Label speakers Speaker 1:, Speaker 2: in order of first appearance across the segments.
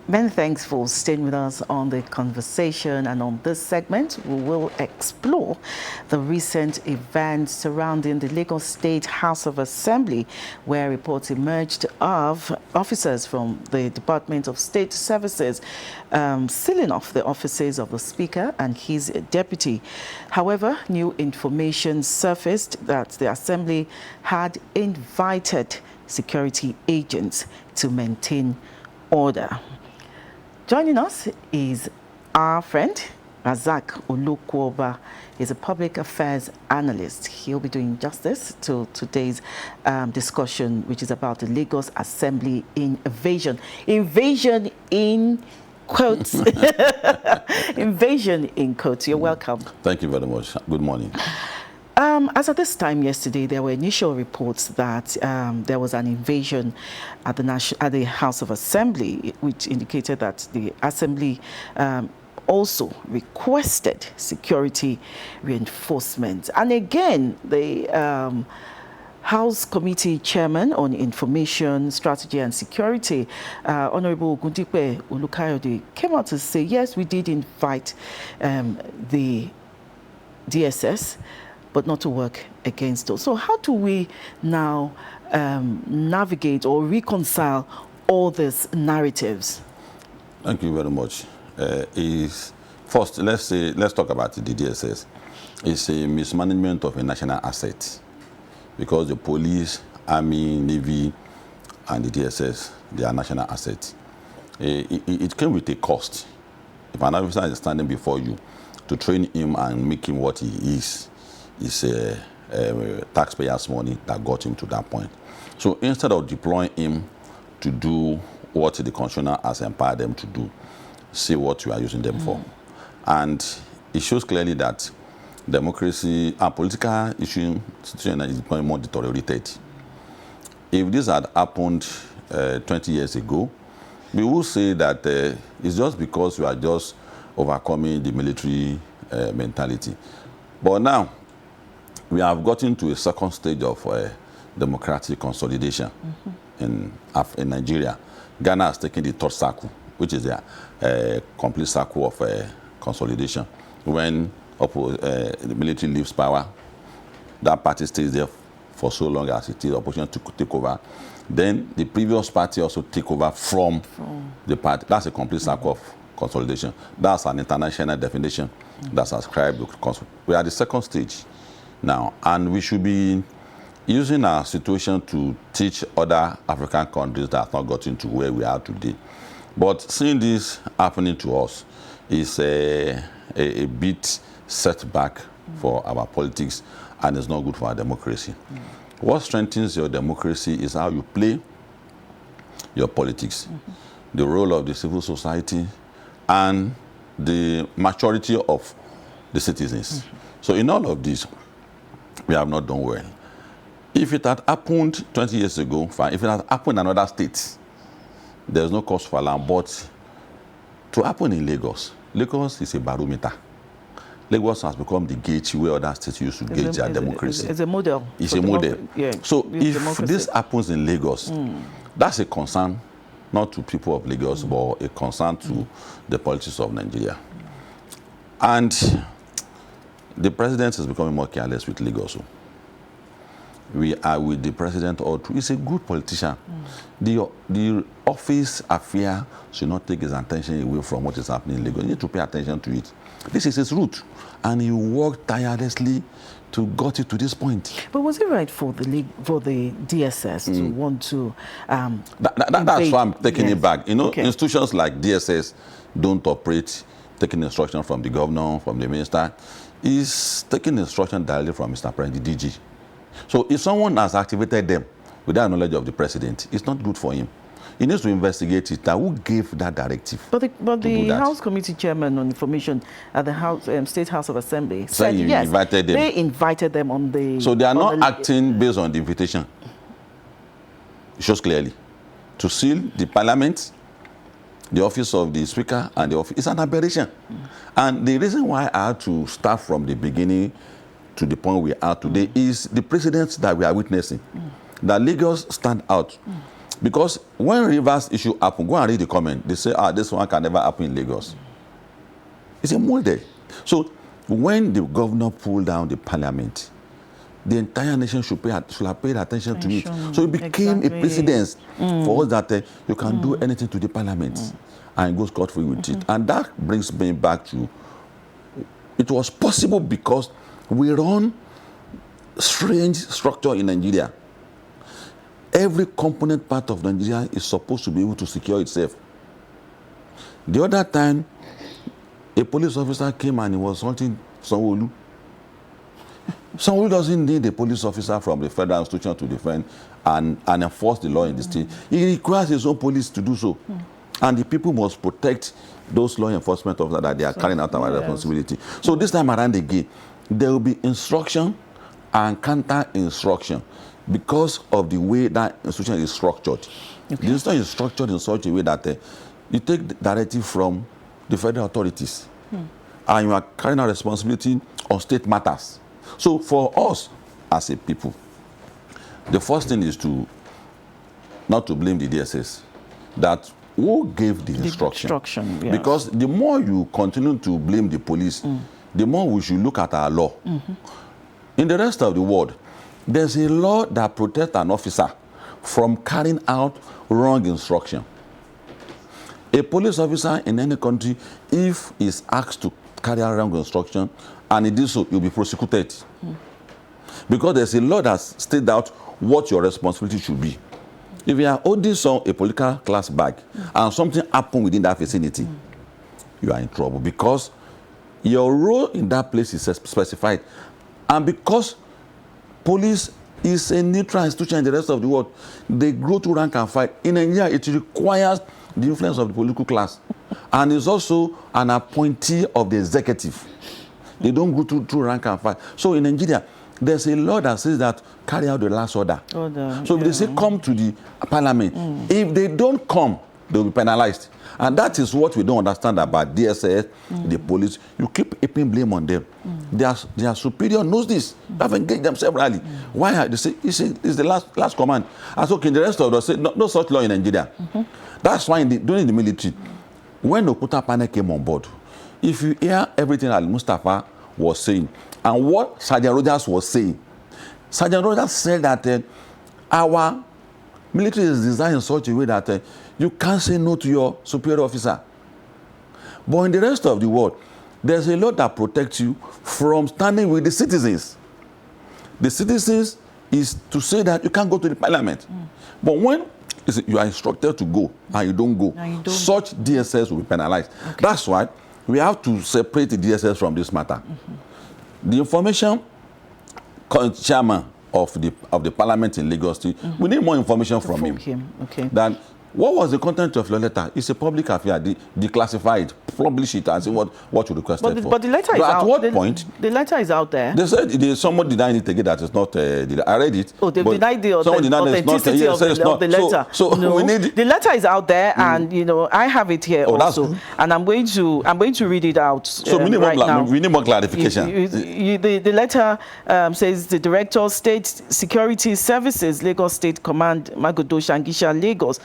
Speaker 1: Many thanks for staying with us on the conversation, and on this segment we will explore the recent events surrounding the Lagos State House of Assembly, where reports emerged of officers from the Department of State Services sealing off the offices of the Speaker and his deputy. However, new information surfaced that the Assembly had invited security agents to maintain order. Joining us is our friend, Razak Olukwuoba. He's a public affairs analyst. He'll be doing justice to today's discussion, which is about the Lagos Assembly invasion. Invasion in quotes. Invasion in quotes. You're welcome.
Speaker 2: Thank you very much. Good morning.
Speaker 1: As at this time yesterday, there were initial reports that there was an invasion at the House of Assembly, which indicated that the Assembly also requested security reinforcement. And again, the House Committee Chairman on Information, Strategy and Security, Honorable Ogundipe Olukayode, came out to say, yes, we did invite the DSS, but not to work against us. So how do we now navigate or reconcile all these narratives?
Speaker 2: Thank you very much. First, let's talk about the DSS. It's a mismanagement of a national asset, because the police, army, navy, and the DSS, they are national assets. It came with a cost. If an officer is standing before you, to train him and make him what he is taxpayers' money that got him to that point. So instead of deploying him to do what the constitution has empowered them to do, see what you are using them for. And it shows clearly that democracy and political institution is becoming more deteriorated. If this had happened 20 years ago, we would say that it's just because we are just overcoming the military mentality. But now, we have gotten to a second stage of democratic consolidation in Nigeria. Ghana has taken the third circle, which is a complete circle of consolidation. When the military leaves power, that party stays there for so long as it is opportunity to take over. Then the previous party also take over from the party. That's a complete circle of consolidation. That's an international definition that's ascribed to. We are at the second stage now, and we should be using our situation to teach other African countries that have not gotten to where we are today. But seeing this happening to us is a bit setback for our politics, and it's not good for our democracy. What strengthens your democracy is how you play your politics, the role of the civil society, and the maturity of the citizens. So in all of this, we have not done well. If it had happened 20 years ago, fine. If it had happened in another state, there's no cause for alarm. But to happen in Lagos, Lagos is a barometer. Lagos has become the gauge where other states used to gauge their democracy.
Speaker 1: It's a model.
Speaker 2: It's a model.
Speaker 1: Yeah,
Speaker 2: so if this happens in Lagos, that's a concern, not to people of Lagos, but a concern to the politics of Nigeria. And the president is becoming more careless with Lagos. We are with the president all through. He's a good politician. The office affair should not take his attention away from what is happening in Lagos. You need to pay attention to it. This is his route, and he worked tirelessly to get it to this point.
Speaker 1: But was it right for the DSS to want to?
Speaker 2: That's why I'm taking it back. You know, institutions like DSS don't operate taking instruction from the governor, from the minister. He's taking instruction directly from Mr. President, the DG. So if someone has activated them without knowledge of the president, it's not good for him. He needs to investigate it. Now, who gave that directive?
Speaker 1: But the House Committee Chairman on Information at the State House of Assembly said yes,
Speaker 2: invited them.
Speaker 1: They invited them on the...
Speaker 2: So they are not acting based on the invitation. It shows clearly. To seal the parliament, the office of the speaker, and the office, it's an aberration. And the reason why I had to start from the beginning to the point we are today is the precedents that we are witnessing. That Lagos stand out. Because when Rivers issue happen, go and read the comment. They say, this one can never happen in Lagos. It's a molde. So when the governor pulled down the parliament, the entire nation should have paid attention to it. So it became a precedence for us that you can do anything to the parliament and go scot-free with it. And that brings me back to, it was possible because we run strange structure in Nigeria. Every component part of Nigeria is supposed to be able to secure itself. The other time, a police officer came and he was hunting Sanwo-Olu. Sanwo-Olu doesn't need a police officer from the federal institution to defend and enforce the law in the state. He requires his own police to do so. And the people must protect those law enforcement officers that they are carrying out our responsibility. So this time around again, there will be instruction and counter-instruction because of the way that institution is structured. Okay. The institution is structured in such a way that you take the directive from the federal authorities and you are carrying out responsibility on state matters. So for us as a people, the first thing is to not to blame the DSS, that who gave the instruction. Yes. Because the more you continue to blame the police, the more we should look at our law. In the rest of the world, there's a law that protects an officer from carrying out wrong instruction. A police officer in any country, if he's asked to carry out wrong instruction and he does so, he'll be prosecuted. Because there's a law that states out what your responsibility should be. If you are holding a political class bag and something happened within that vicinity, you are in trouble because your role in that place is specified. And because police is a neutral institution in the rest of the world, they grow to rank and file. In Nigeria, it requires the influence of the political class. And it's also an appointee of the executive. They don't go through rank and file. So in Nigeria, there's a law that says that carry out the last order. So if they say come to the parliament, if they don't come, they'll be penalized. And that is what we don't understand about DSS, the police. You keep heaping blame on them. Their superior knows this. They have engaged them severally. Why? They say it's the last command. And so in the rest of us say no such law in Nigeria. That's why during the military, when Okuta Pane came on board, if you hear everything that Mustafa was saying and what Sergeant Rogers was saying, Sergeant Rogers said that our military is designed in such a way that you can't say no to your superior officer. But in the rest of the world, there's a law that protects you from standing with the citizens. The citizens is to say that you can't go to the parliament. But when you are instructed to go and you don't go, such DSS will be penalized. Okay. That's why we have to separate the DSS from this matter. The information chairman of the parliament in Lagos State, we need more information from him.
Speaker 1: Okay.
Speaker 2: Than what was the content of your letter? It's a public affair. Declassified, publish it and see what you requested for.
Speaker 1: But the letter is out.
Speaker 2: At what point?
Speaker 1: The letter is out there.
Speaker 2: They said someone denied it again that it's not. I read it.
Speaker 1: Oh, they've denied the authenticity of the letter.
Speaker 2: So no, we need
Speaker 1: the letter is out there, and I have it here also, and I'm going to read it out.
Speaker 2: So we need more clarification.
Speaker 1: The letter says the Director of State Security Services, Lagos State Command, Magodo Shangisha, Lagos.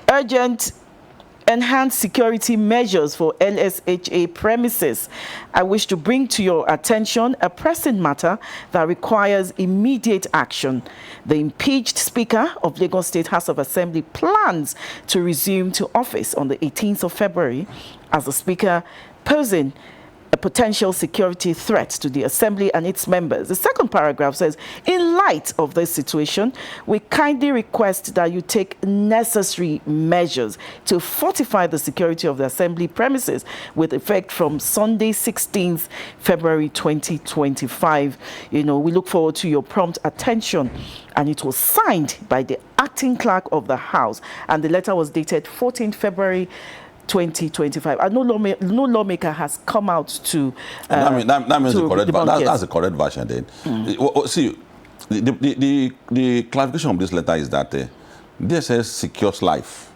Speaker 1: Urgent enhanced security measures for LSHA premises. I wish to bring to your attention a pressing matter that requires immediate action. The impeached Speaker of Lagos State House of Assembly plans to resume to office on the 18th of February as the Speaker, posing a potential security threat to the Assembly and its members. The second paragraph says, in light of this situation, we kindly request that you take necessary measures to fortify the security of the Assembly premises with effect from Sunday, 16th February 2025. We look forward to your prompt attention. And it was signed by the acting clerk of the House. And the letter was dated 14th February 2025. And no lawmaker has come out to.
Speaker 2: That means that's the correct version then. See, the clarification of this letter is that DSS secures life.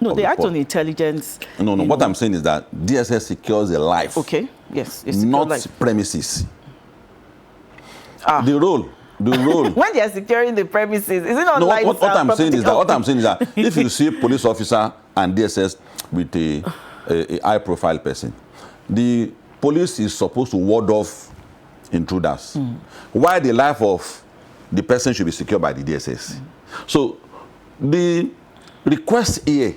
Speaker 1: No, they act on intelligence.
Speaker 2: No. What I'm saying is that DSS secures a life.
Speaker 1: Okay. Yes.
Speaker 2: Not life. Premises. The role the role.
Speaker 1: When they are securing the premises, is it not
Speaker 2: No,
Speaker 1: like
Speaker 2: what I'm saying is that if you see a police officer and DSS with a high-profile person, the police is supposed to ward off intruders. Why the life of the person should be secured by the DSS? So the request here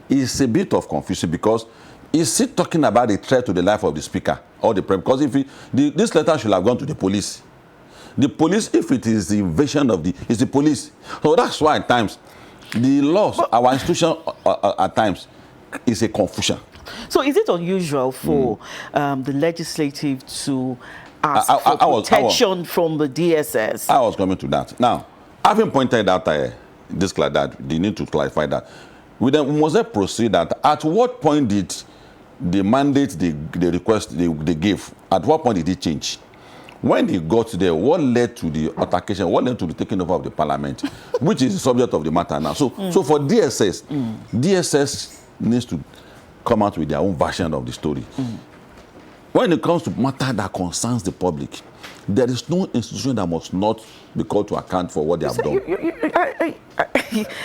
Speaker 2: is a bit of confusion, because is he talking about a threat to the life of the speaker or the president? Because if this letter should have gone to the police. The police, if it is the invasion of it's the police. So that's why at times the laws, our institution at times is a confusion.
Speaker 1: So is it unusual for the legislative to ask for protection from the DSS?
Speaker 2: I was coming to that. Now, having pointed out this like that, they need to clarify that. We must proceed that at what point did the mandate, the request they gave, at what point did it change? When they got there, what led to the altercation? What led to the taking over of the parliament, which is the subject of the matter now? So, so for DSS, DSS needs to come out with their own version of the story. When it comes to matter that concerns the public, there is no institution that must not be called to account for what they have done.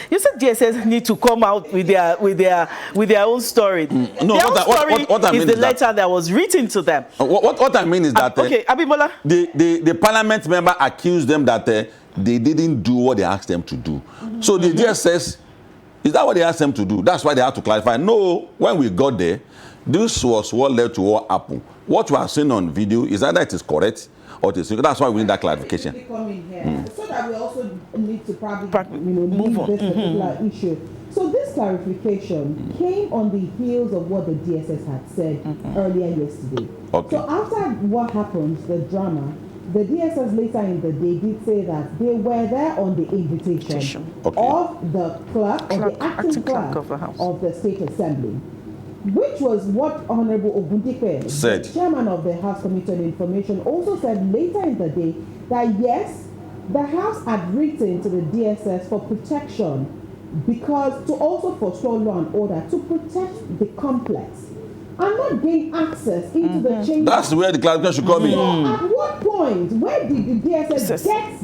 Speaker 1: You said DSS need to come out with their own story.
Speaker 2: No,
Speaker 1: what I mean is the letter that was written to them.
Speaker 2: What I mean is that
Speaker 1: okay, Abimbola,
Speaker 2: the parliament member accused them that they didn't do what they asked them to do. So the DSS, is that what they asked them to do? That's why they have to clarify. No, when we got there, this was what led to what happened. What we are seeing on video is either it is correct or it is. That's why we need that clarification.
Speaker 3: So that we also need to probably move on this particular issue. So this clarification came on the heels of what the DSS had said earlier yesterday.
Speaker 2: Okay.
Speaker 3: So after what happened, the drama, the DSS later in the day did say that they were there on the invitation of the clerk, or the acting clerk of the State Assembly, which was what Honorable Ogundipe,
Speaker 2: said,
Speaker 3: the chairman of the House Committee on Information, also said later in the day that yes, the House had written to the DSS for protection, because to also forestall law and order, to protect the complex and not gain access into the chamber.
Speaker 2: That's where the clarification should come in.
Speaker 3: So at what point, where did the DSS get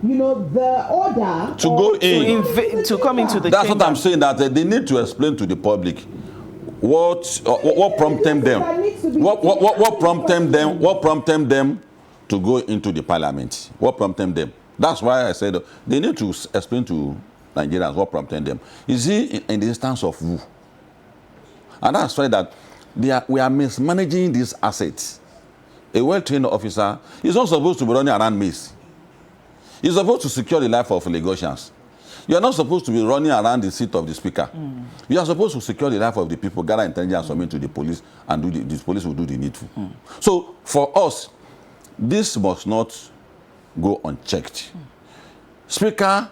Speaker 3: the order
Speaker 2: to go in
Speaker 1: to come into the
Speaker 2: That's
Speaker 1: chamber?
Speaker 2: what I'm saying, that they need to explain to the public what prompted them, what prompted them to go into the parliament, what prompted them. That's why I said they need to explain to Nigerians what prompted them. Is he in the instance of who? And that's why that we are mismanaging these assets. A well-trained officer is not supposed to be running around maze. He's supposed to secure the life of Lagosians. You are not supposed to be running around the seat of the speaker. You are supposed to secure the life of the people, gather intelligence, submit to the police, and the police will do the needful. So for us, this must not go unchecked. Speaker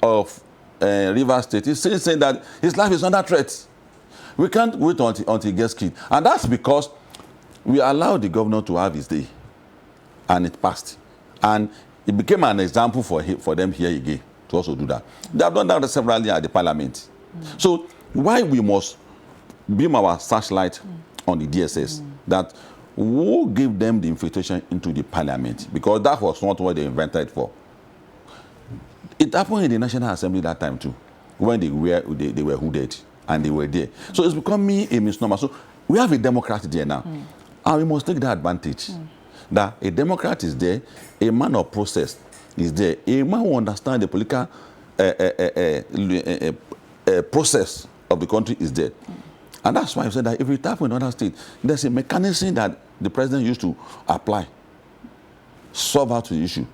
Speaker 2: of Rivers State is saying that his life is under threat. We can't wait until he gets killed. And that's because we allowed the governor to have his day. And it passed. And it became an example for them here again to also do that. They have done that severally at the parliament. So why we must beam our searchlight on the DSS, that who gave them the infiltration into the parliament? Because that was not what they invented for. It happened in the National Assembly that time too, when they were hooded and they were there. So it's becoming a misnomer. So we have a Democrat there now, and we must take that advantage. That a Democrat is there, a man of process is there, a man who understands the political process of the country is there. And that's why I said that if it happens in another state, there's a mechanism that the president used to apply, solve out the issue.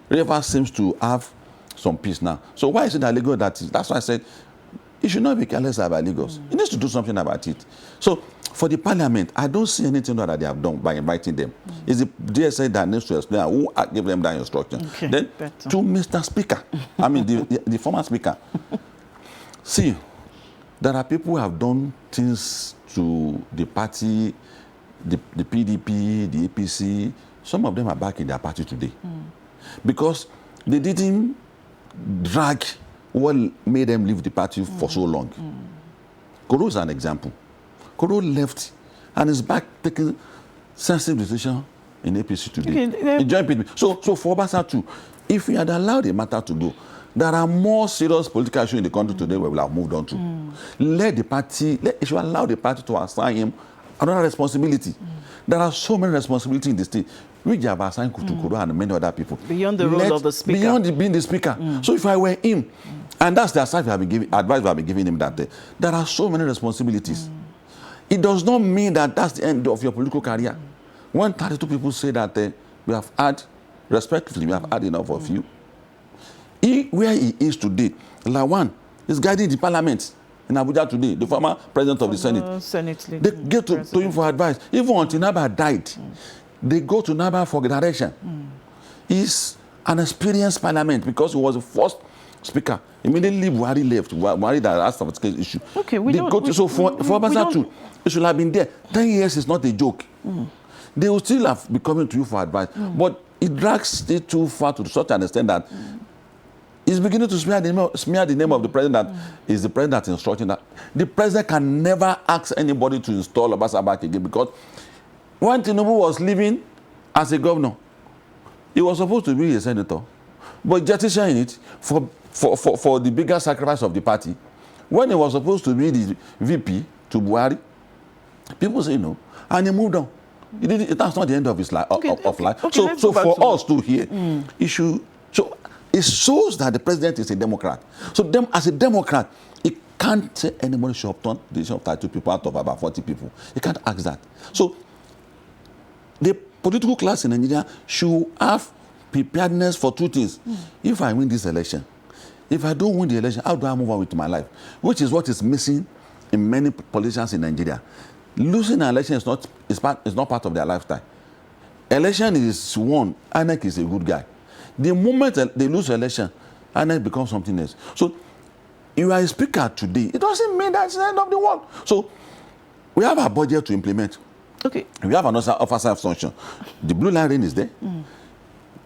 Speaker 2: Rivers seems to have some peace now. So why is it that Lagos that is? That's why I said it should not be careless about Lagos. It needs to do something about it. So for the parliament, I don't see anything that they have done by inviting them. It's the DSA that needs to explain who gave them that instruction. Okay, then to Mr. Speaker, I mean the former speaker. See, there are people who have done things to the party, the PDP, the APC. Some of them are back in their party today. Because they didn't drag what made them leave the party for so long. Koro is an example. Koro left and is back taking sensitive decision in APC today. He joined PDP. So for Obasa too, If we had allowed the matter to go, there are more serious political issues in the country today where we have moved on to. Let the party, it should allow the party to assign him another responsibility. There are so many responsibilities in the state, which they have assigned to Kuru and many other people.
Speaker 1: Beyond the role of the speaker.
Speaker 2: Beyond being the speaker. So if I were him, and that's the advice we have been giving him, that there are so many responsibilities. It does not mean that that's the end of your political career. When 32 people say that we have had, respectively, we have had enough of you. Where he is today, Lawan is guiding the parliament in Abuja today, the former president of the Senate. They get to him for advice. Even until Naba died, they go to Naba for direction. He's an experienced parliament because he was the first speaker. Immediately Buhari left. Buhari that asked for the issue.
Speaker 1: Okay,
Speaker 2: so for Obasa too, it should have been there. 10 years is not a joke. They will still have been coming to you for advice. But it drags it too far to such an extent that it's beginning to smear the name of the president that is the president instructing that. The president can never ask anybody to install Obasa back again, because when Tinubu was living as a governor, he was supposed to be a senator. But Jetisha in it for the bigger sacrifice of the party. When he was supposed to be the VP to Buhari, people say no, and he moved on. That's not the end of his life. So for us to hear, it shows that the president is a Democrat. So as a Democrat, he can't say anybody should upturn the decision of 32 people out of about 40 people. He can't ask that. So the political class in Nigeria should have preparedness for two things. If I win this election, if I don't win the election, how do I move on with my life? Which is what is missing in many politicians in Nigeria. Losing an election is not part of their lifestyle. Election is won. INEC is a good guy. The moment they lose election, INEC becomes something else. So you are a speaker today. It doesn't mean that's the end of the world. So we have a budget to implement.
Speaker 1: Okay.
Speaker 2: We have another officer of function. The blue line is there.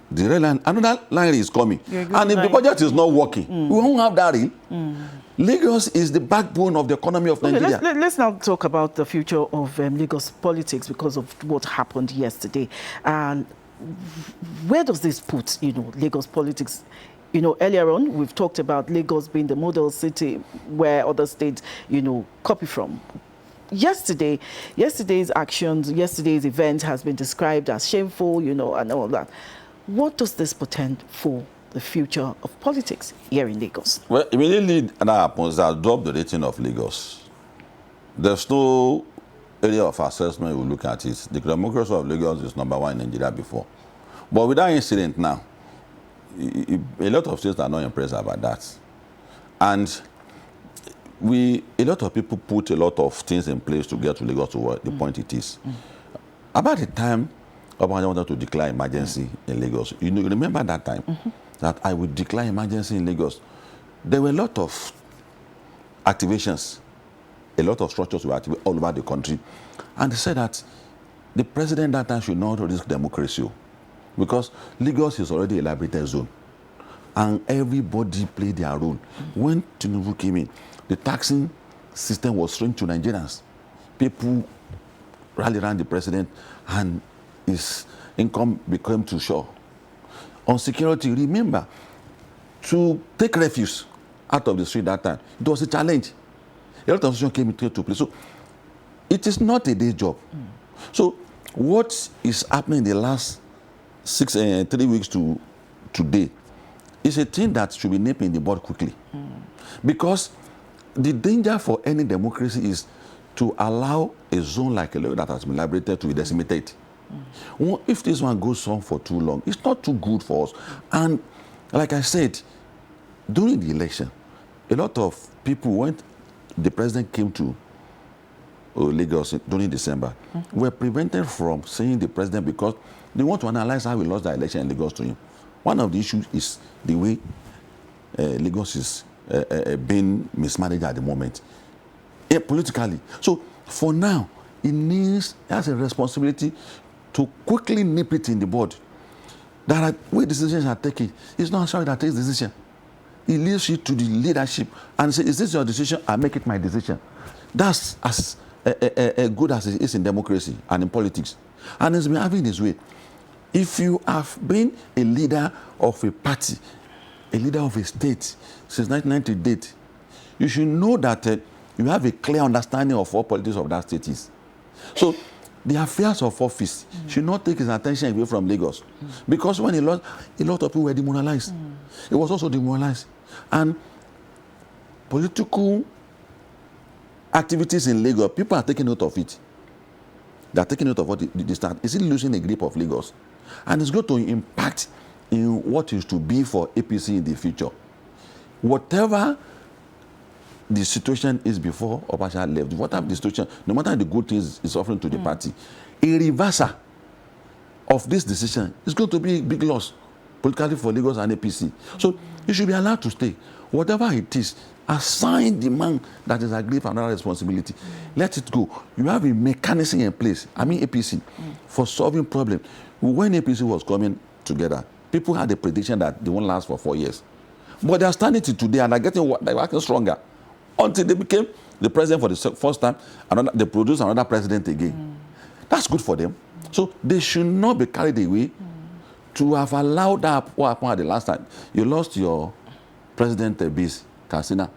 Speaker 2: The red line, another line is coming. And if the budget is not working, we won't have that in. Lagos is the backbone of the economy of Nigeria.
Speaker 1: Let's now talk about the future of Lagos politics because of what happened yesterday. And where does this put, Lagos politics? Earlier on, we've talked about Lagos being the model city where other states, copy from. Yesterday's actions, yesterday's event has been described as shameful, and all that. What does this portend for the future of politics here in Lagos?
Speaker 2: Well, immediately that happens, that drop the rating of Lagos. There's no area of assessment we look at it. The democracy of Lagos is #1 in Nigeria before. But with that incident now, a lot of states are not impressed about that. And a lot of people put a lot of things in place to get to Lagos to what the point it is. About the time Obasanjo wanted to declare emergency in Lagos, you remember that time that I would declare emergency in Lagos. There were a lot of activations, a lot of structures were activated all over the country, and they said that the president that time should not risk democracy because Lagos is already a liberated zone, and everybody played their role. When Tinubu came in, the taxing system was thrown to Nigerians. People rallied around the president, and his income became too short. On security, remember, to take refuse out of the street that time, it was a challenge. A lot of situations came into play. So it is not a day job. So what is happening in the last 3 weeks to today is a thing that should be nipped in the bud quickly. Because the danger for any democracy is to allow a zone like a that has been liberated to be decimated. Well, if this one goes on for too long, it's not too good for us. And like I said, during the election, a lot of people, when the president came to Lagos during December, were prevented from seeing the president because they want to analyze how we lost the election in Lagos to him. One of the issues is the way Lagos is being mismanaged at the moment, politically. So for now, it has a responsibility to quickly nip it in the bud. There are where decisions are taken. It's not sorry that takes decision. It leaves you to the leadership and say, is this your decision? I make it my decision. That's as good as it is in democracy and in politics. And it's been having its way. If you have been a leader of a party, a leader of a state since 1990 date, you should know that you have a clear understanding of what politics of that state is. So the affairs of office should not take his attention away from Lagos. Because when he lost, a lot of people were demoralized. He was also demoralized. And political activities in Lagos, people are taking note of it. They are taking note of what they start. Is it losing a grip of Lagos? And it's going to impact in what is to be for APC in the future. Whatever the situation is before Obasha left, whatever the situation, no matter the good things is offering to the party, a reversal of this decision is going to be a big loss politically for Lagos and APC. So you should be allowed to stay. Whatever it is, assign the man that is agreed for another responsibility. Let it go. You have a mechanism in place, APC, for solving problems. When APC was coming together, people had a prediction that they won't last for 4 years. But they are standing to today and they're working stronger. Until they became the president for the first time, they produced another president again. That's good for them. So they should not be carried away to have allowed that what happened at the last time. You lost your president base, Katsina.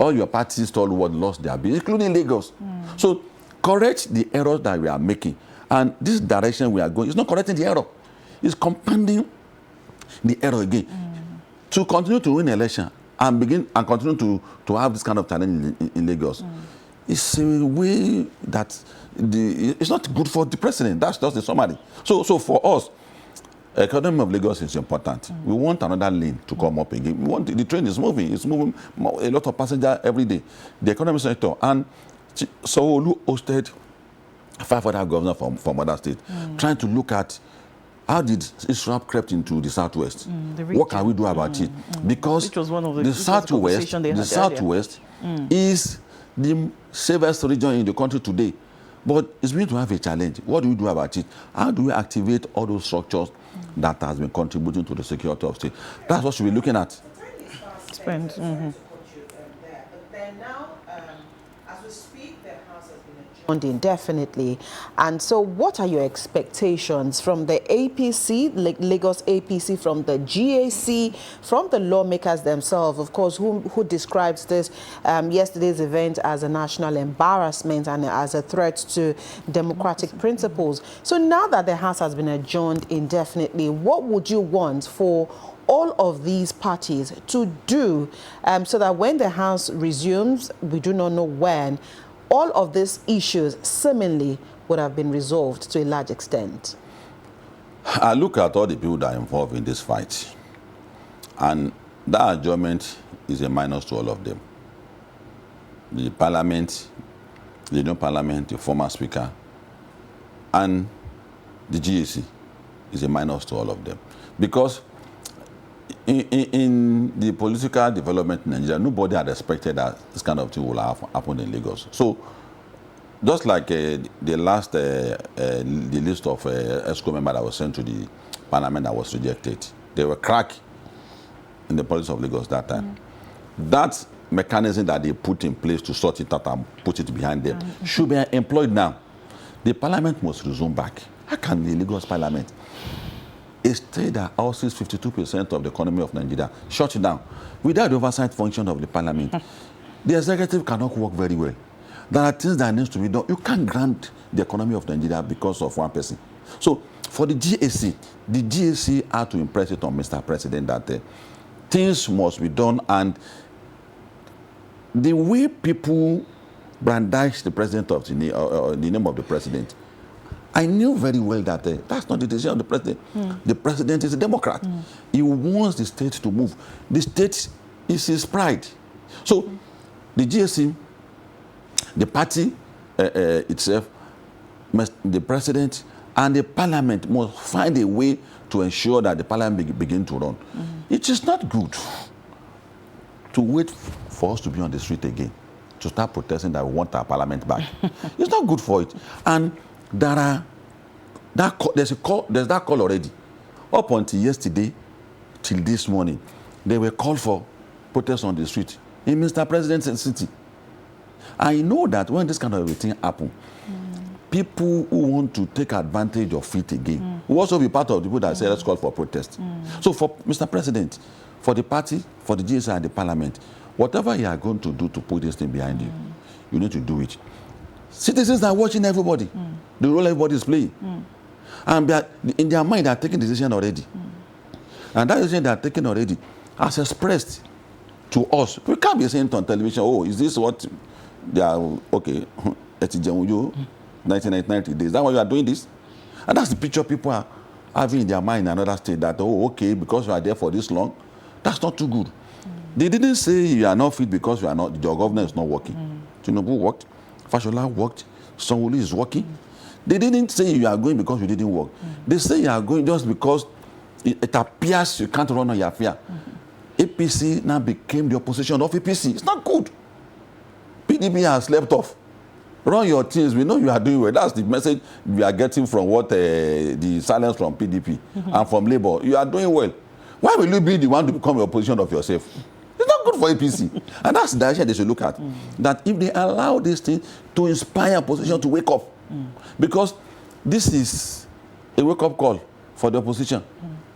Speaker 2: All your parties stalwart lost their base, including Lagos. So correct the errors that we are making. And this direction we are going, it's not correcting the error. It's compounding the error again. To continue to win election and continue to have this kind of challenge in Lagos, it's a way that it's not good for the president. That's just the summary. So for us, economy of Lagos is important. We want another lane to come up again. We want the train is moving. It's moving a lot of passengers every day. The economic sector. And Sanwo-Olu hosted 5 other governors from other states, trying to look at how did Islam crept into the Southwest? What can we do about it? Because the Southwest is the safest region in the country today. But it's going to have a challenge. What do we do about it? How do we activate all those structures that has been contributing to the security of state? That's what we're looking at.
Speaker 1: Spend.
Speaker 3: But then now, as we speak, the House has been adjourned indefinitely. And so what are your expectations from the APC, Lagos APC, from the GAC, from the lawmakers themselves, of course, who described this yesterday's event as a national embarrassment and as a threat to democratic principles? So now that the House has been adjourned indefinitely, what would you want for all of these parties to do so that when the House resumes, we do not know when, all of these issues seemingly would have been resolved to a large extent?
Speaker 2: I look at all the people that are involved in this fight, and that adjournment is a minus to all of them. The parliament, the new parliament, the former speaker, and the GAC is a minus to all of them. Because in the political development in Nigeria, nobody had expected that this kind of thing will happen in Lagos. So, just like the list of ESCO members that was sent to the parliament that was rejected, they were cracked in the politics of Lagos that time. That mechanism that they put in place to sort it out and put it behind them should be employed now. The parliament must resume back. How can the Lagos parliament, a state that houses 52% of the economy of Nigeria, shut it down without the oversight function of the parliament? The executive cannot work very well. There are things that needs to be done. You can't grant the economy of Nigeria because of one person. So for the GAC had to impress it on Mr. President that things must be done, and the way people brandish the president of the name of the president, I knew very well that that's not the decision of the president. The president is a Democrat. He wants the state to move. The state is his pride. So the GAC, the party itself, the president, and the parliament must find a way to ensure that the parliament begin to run. It is not good to wait for us to be on the street again, to start protesting that we want our parliament back. It's not good for it. And there's that call already. Up until yesterday, till this morning, they were called for protests on the street in Mr. President's city. I know that when this kind of a thing happens, people who want to take advantage of it again will also be part of the people that say let's call for protest. So for Mr. President, for the party, for the GSI and the parliament, whatever you are going to do to put this thing behind you, you need to do it. Citizens are watching everybody, the role everybody is playing. And in their mind, they are taking decision already. And that decision they are taking already has expressed to us. We can't be saying on television, oh, is this what they are, okay, 1999 days. Is that why you are doing this? And that's the picture people are having in their mind in another state, that, oh, okay, because you are there for this long, that's not too good. They didn't say you are not fit because you are not, your government is not working. Tinubu worked, Fashola worked, Sanwo-Olu is working. They didn't say you are going because you didn't work. They say you are going just because it appears you can't run on your fear. APC now became the opposition of APC. It's not good. PDP has slept off. Run your things. We know you are doing well. That's the message we are getting from what the silence from PDP and from Labour. You are doing well. Why will you be the one to become the opposition of yourself? It's not good for APC. And that's the direction they should look at. That if they allow this thing to inspire opposition to wake up, because this is a wake-up call for the opposition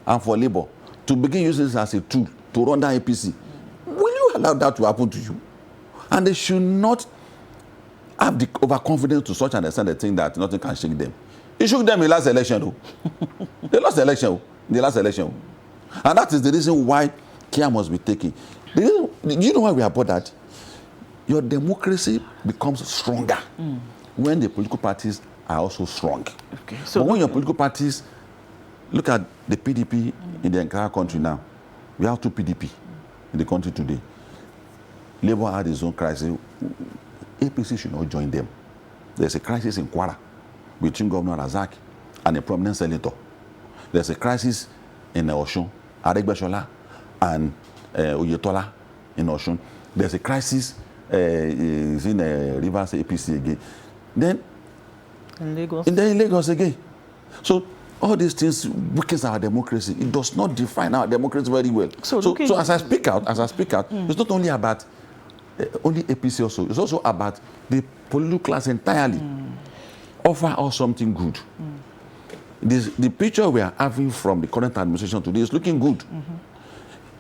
Speaker 2: and for Labour to begin using this as a tool to run down APC. Will you allow that to happen to you? And they should not have the overconfidence to such an extent they think that nothing can shake them. It shook them in the last election, though. They lost the election, in the last election. And that is the reason why care must be taken. Do you know why we are bothered? Your democracy becomes stronger when the political parties are also strong.
Speaker 1: Okay. So
Speaker 2: but when your political parties, look at the PDP in the entire country now. We have 2 PDP in the country today. Labour had its own crisis. APC should not join them. There's a crisis in Kwara between Governor Razak and a prominent senator. There's a crisis in Osun, Aregbesola and Oyetola in Osun. There's a crisis in Rivers APC again. Then
Speaker 1: in Lagos.
Speaker 2: And then in Lagos again. So all these things weakens our democracy. It does not define our democracy very well. So as I speak out, it's not only about only APC also. It's also about the political class entirely. Offer us something good. The picture we are having from the current administration today is looking good.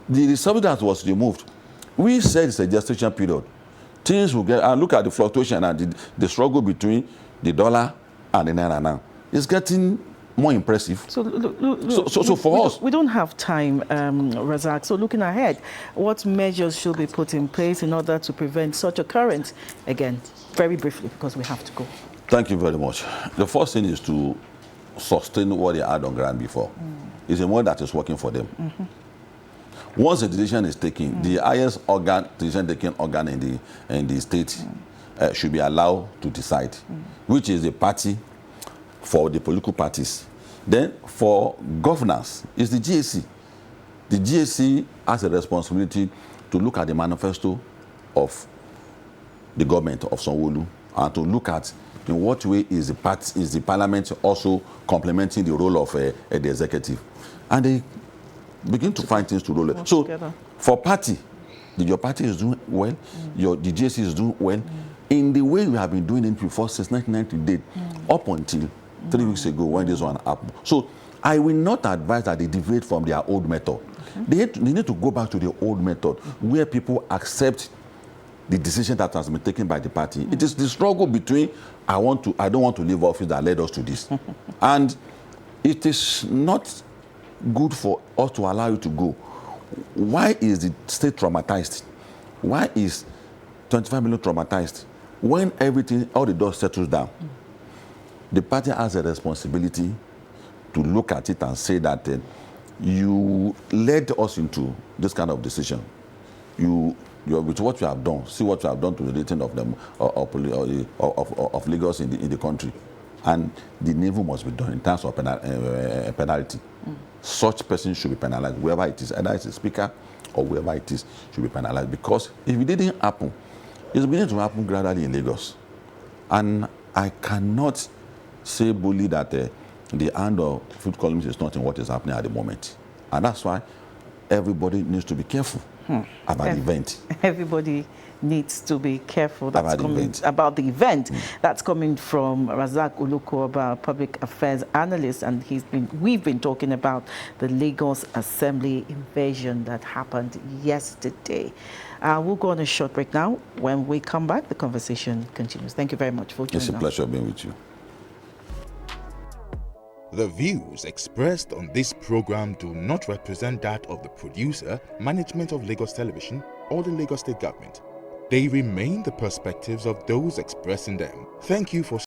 Speaker 2: The subsidy that was removed, we said it's a gestation period. Things will get, and look at the fluctuation and the struggle between the dollar and the naira now. It's getting more impressive. So, look, for us,
Speaker 1: we don't have time, Razak. So looking ahead, what measures should be put in place in order to prevent such occurrence? Again, very briefly, because we have to go.
Speaker 2: Thank you very much. The first thing is to sustain what they had on ground before. It's a model that is working for them. Once a decision is taken, the highest organ, decision-taking organ in the state should be allowed to decide, which is the party for the political parties. Then for governance, it's the GAC. The GAC has a responsibility to look at the manifesto of the government of Sanwo-Olu and to look at in what way is the parliament also complementing the role of the executive. And they begin to find things to roll it. So together. For party, your party is doing well, the GAC is doing well, in the way we have been doing it before since 1990 up until 3 weeks ago when this one happened. So I will not advise that they deviate from their old method. Okay. They need to go back to the old method where people accept the decision that has been taken by the party. It is the struggle between I don't want to leave office that led us to this. And it is not good for us to allow you to go. Why is the state traumatized? Why is 25 million traumatized? When everything, all the dust settles down, the party has a responsibility to look at it and say that you led us into this kind of decision. With what you have done, see what you have done to the rating of them of Lagos in the country, and the navel must be done in terms of penalty. Such person should be penalized, whoever it is, either it's a speaker or whoever it is, should be penalized. Because if it didn't happen, it's beginning to happen gradually in Lagos, and I cannot say boldly that the hand of food columns is not in what is happening at the moment, and that's why everybody needs to be careful about the event.
Speaker 1: Everybody needs to be careful.
Speaker 2: About the event.
Speaker 1: That's coming from Razak Uluko, public affairs analyst, and we've been talking about the Lagos Assembly invasion that happened yesterday. We'll go on a short break now. When we come back, the conversation continues. Thank you very much for joining us.
Speaker 2: It's a pleasure being with you.
Speaker 4: The views expressed on this program do not represent that of the producer, management of Lagos Television, or the Lagos State Government. They remain the perspectives of those expressing them. Thank you for